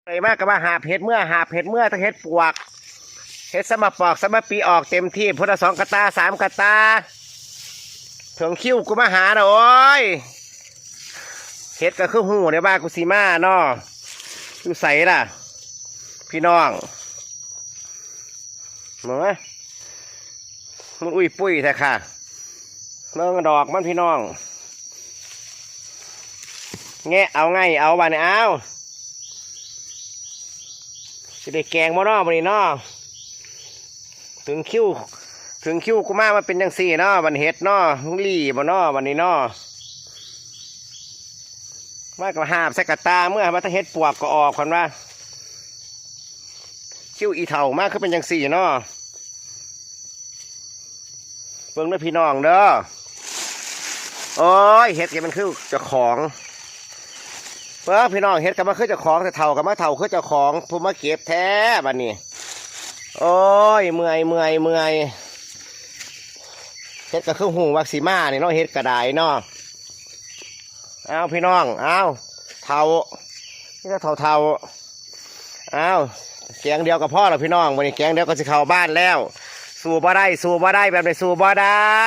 ไปมากกับว่าหาเห็ดเมื่อถ้าเห็ดปวกเห็ดสมปอกสมปีออกเต็มที่พุทธ2 กะตา 3 กะตาถึงคิ้วกูมาหาโอ้ยเห็ดก็คือหูในบ้านกูสีมาเนาะอยู่ใสล่ะพี่น้องเหมือนไหมมันอุ้ยปุ้ยแท้ค่ะเรื่องดอกมันพี่น้องแงะเอาไงเอาบ้านเนี่ยเอาจะได้แกงบ่นอวันนี้นอถึงคิ้วกูมามันเป็นยังสี่นอวันเห็ดนอลุงลี่บ่นอวันนี้นอมากกว่าหาบใส่กระตาเมื่อมาถ้าเห็ดปวกก็ออกคนว่าคิ้วอีเถ่ามากคือเป็นยังสี่นอเบิ่งด้วยพี่น้องเด้อโอ้ยเห็ดแกมันคือเจ้าของเพิ่งพี่น้องเห็ดกับมาคือเจ้าของแต่เถ่ากับมาเถ่าคือเจ้าของผู้มาเก็บแท้บัดนี้โอ้ยเมื่อยเห็ดก็คือหูวักสีมาเนี่ยเนาะเห็ดกระไดเนาะเอาพี่น้องเอาเถ่านี่ก็เถ่าเอาแกงเดียวกับพ่อเราพี่น้องวันนี้แกงเดียวก็จะเข้าบ้านแล้วสู้บ่ได้แบบไหนสู้บ่ได้